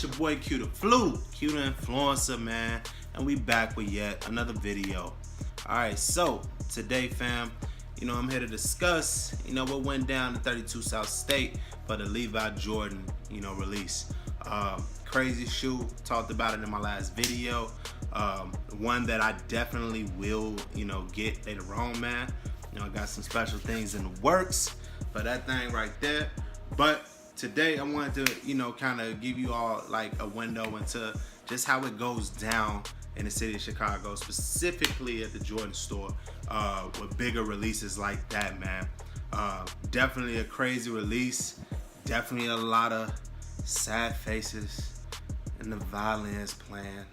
your boy Q the Flu, Q the Influencer, man, and we back with yet another video. Alright, so today, fam, I'm here to discuss, what went down in 32 South State for the Levi Jordan, release. Crazy shoe, talked about it in my last video. One that I definitely will, get later on, man. I got some special things in the works for that thing right there. But today I wanted to, kind of give you all like a window into just how it goes down in the city of Chicago, specifically at the Jordan store, with bigger releases like that, man. Definitely a crazy release. Definitely a lot of sad faces and the violins playing.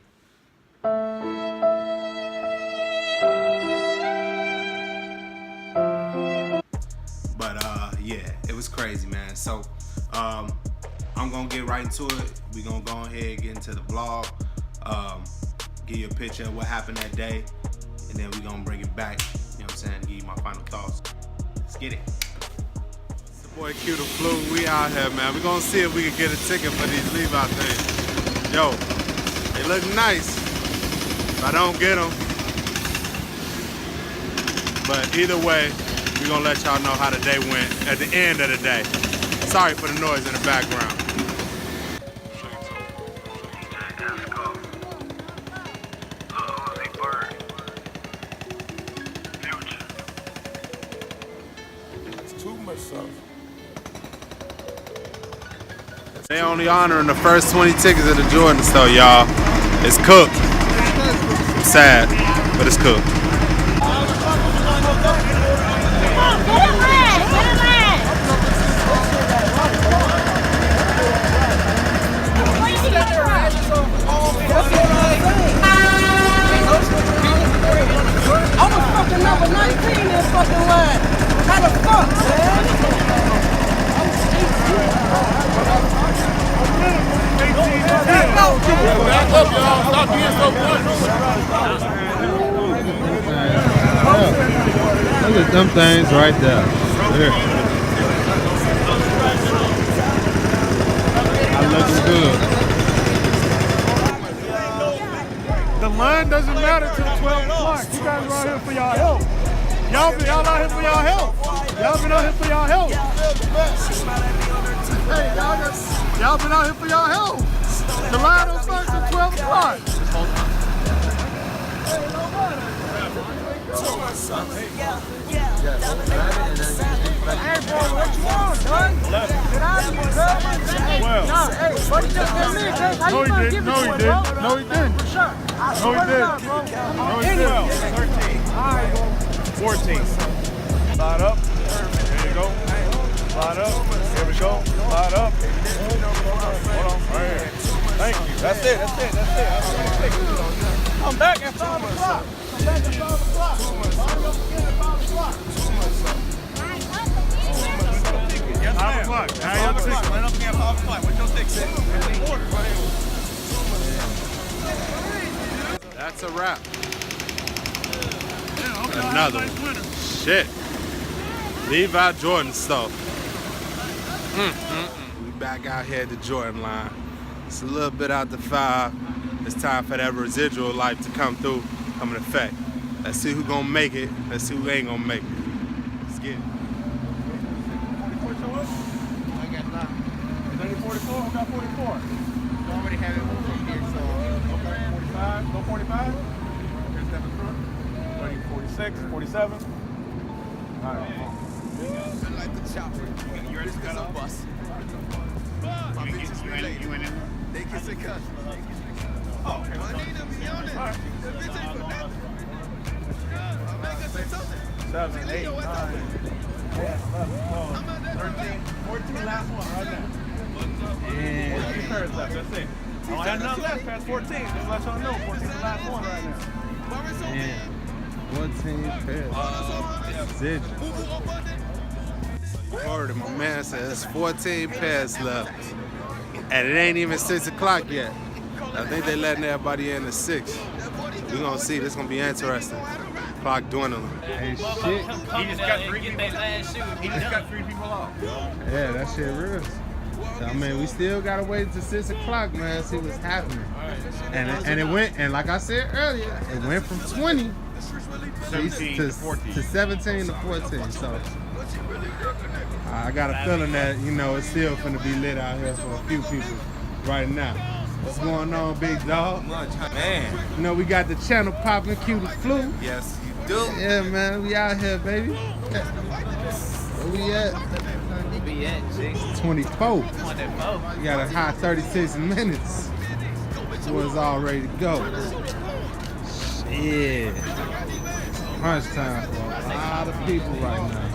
But yeah, it was crazy, man. So I'm gonna get right into it. We're gonna go ahead and get into the vlog, give you a picture of what happened that day, and then we're gonna bring it back, give you my final thoughts. Let's get it. It's the boy Q the Flu, we out here, man. We're gonna see if we can get a ticket for these Levi things. Yo, they look nice. If I don't get them, but either way, we're gonna let y'all know how the day went at the end of the day. Sorry for the noise in the background. It's too much stuff. They only honoring the first 20 tickets at the Jordan store, y'all. It's cooked. I'm sad, but it's cooked. I was fucking number 19 in this fucking line. How the fuck, man? Back up, y'all. Stop being so Look at them things right there. I'm looking good. The line doesn't matter till 12 o'clock. You guys are out here for y'all health. Y'all out here for y'all health. Y'all been out here for y'all health. Hey, y'all been out here for y'all health. The line don't start till 12 o'clock. Hey, bro, what you want, son? Get out of here, bro. Well. Nah, hey, what you just did me, Jake? How you gonna give it to him, bro? No, he didn't. For sure. No, he didn't. No, he didn't. 13. All right, bro. 14. Slide up. There you go. Slide up. Here we go. Slide up. Hold on. Right here. Thank you. That's it. Come back at 5 o'clock. Come back at 5 o'clock. Yes, 5 o'clock. Now your ticket. Line up again at 5 o'clock. What's your ticket? Order right here. That's a wrap. Yeah, okay. Another Nice winner. Shit. Levi Jordan stuff. We back out here at the Jordan line. It's a little bit after 5. It's time for that residual life to come through, come in effect. Let's see who gonna make it. Let's see who ain't gonna make it. Let's get it. 44 show up? I got none. Is that 44? Who got 44? I already have it from here, so. Okay, 45. Go 45. Okay, step in front. 30, 46, 47. All right. Feel like the chopper. You ready to cut a bus? My bitches relate. You in it? They kiss and cuss. Oh, I need them to be on it. The bitch ain't for nothing. I'll make us say something. 7, 8, 9, 10, 11, 12, I'm at that 13, 14, last one right there. 14 pairs left, that's it. I don't have none left past 14. Just let y'all know, 14 is the last one right now. Yeah. 14 pairs. Residual. Word, my man says 14 pairs left. And it ain't even 6 o'clock yet. I think they letting everybody in at 6. We're gonna see, this gonna be interesting. Clock dwindling. Hey, shit. He just got 3 people. He just got 3 people off. Yeah, that shit real. I mean, we still gotta wait till 6 o'clock, man, see what's happening. And it went, and like I said earlier, it went from 20 to 17 to 14. So I got a feeling that, you know, it's still finna be lit out here for a few people right now. What's going on, big dog? Man. You know, we got the channel popping, Q the Flu. Yes, you do. Yeah, man, we out here, baby. Where we at? We at 24. 24. We got a hot 36 minutes. So it's all ready to go. Shit. Crunch time for a lot of people right now.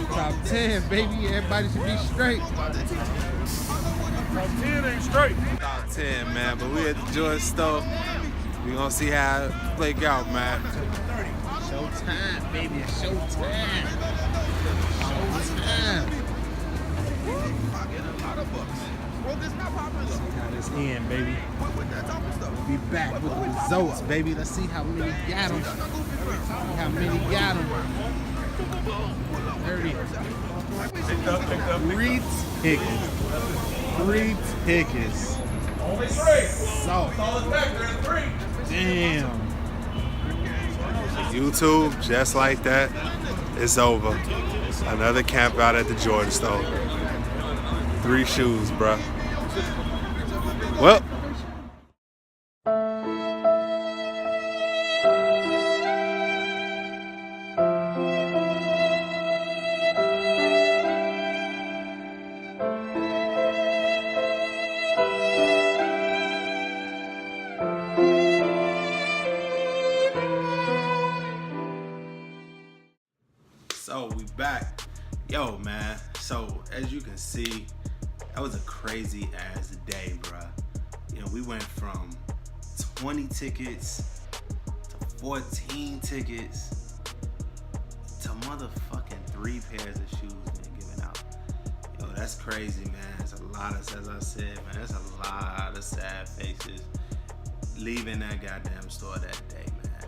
Top 10, baby. Everybody should be straight. Top 10 ain't straight. Top 10, man. But we at the Jordan store. We gonna see how it play out, man. Showtime, baby. It's showtime. Showtime. See how this end, baby. We'll be back with the results, baby. Let's see how many got them. See how many got them. 30. Picked up. 3 tickets. 3 tickets. Only 3. So, All is back there in 3. damn. YouTube, just like that, it's over. Another camp out at the Jordan store. 3 shoes, bruh. Well. So we back. Yo, man. So as you can see, that was a crazy ass day, bruh. You know, we went from 20 tickets to 14 tickets to motherfucking 3 pairs of shoes being given out. Yo, that's crazy, man. It's a lot of, as I said, man, there's a lot of sad faces leaving that goddamn store that day, man.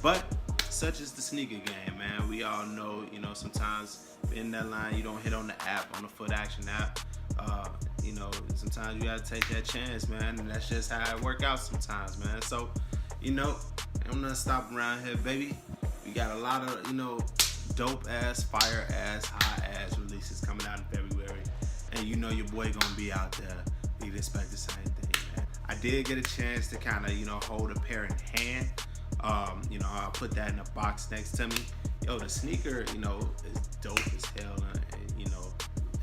But such is the sneaker game, man. We all know, you know, sometimes in that line you don't hit on the app, on the Foot Action app. You know, sometimes you gotta take that chance, man, and that's just how it work out sometimes, man. So, you know, I'm not stopping around here, baby. We got a lot of, you know, dope ass, fire ass, hot ass releases coming out in February, and you know your boy gonna be out there. You'd expect the same thing, man. I did get a chance to kind of, you know, hold a pair in hand. You know, I'll put that in a box next to me. Yo, the sneaker, you know, is dope as hell, and you know,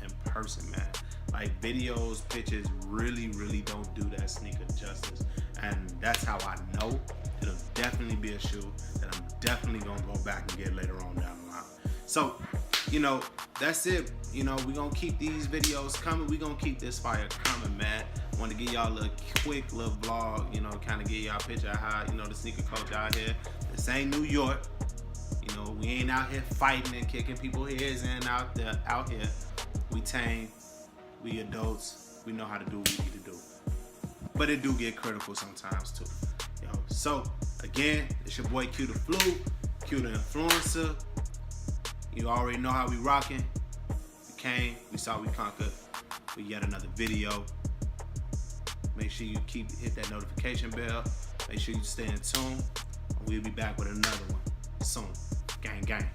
in person, man. Like videos, pictures really don't do that sneaker justice. And that's how I know it'll definitely be a shoe that I'm definitely gonna go back and get later on down the line. So, you know, that's it. You know, we're gonna keep these videos coming. We're gonna keep this fire coming, man. Want to give y'all a quick little vlog, you know, kind of get y'all a picture of how, you know, the sneaker culture out here. This ain't New York. You know, we ain't out here fighting and kicking people's heads in out here. We tame, we adults, we know how to do what we need to do. But it do get critical sometimes too. Yo, so again, it's your boy Q the Flu, Q the Influencer. You already know how we rocking. We came, we saw, we conquered. For yet another video. Make sure you hit that notification bell. Make sure you stay in tune. And we'll be back with another one soon. Gang, gang.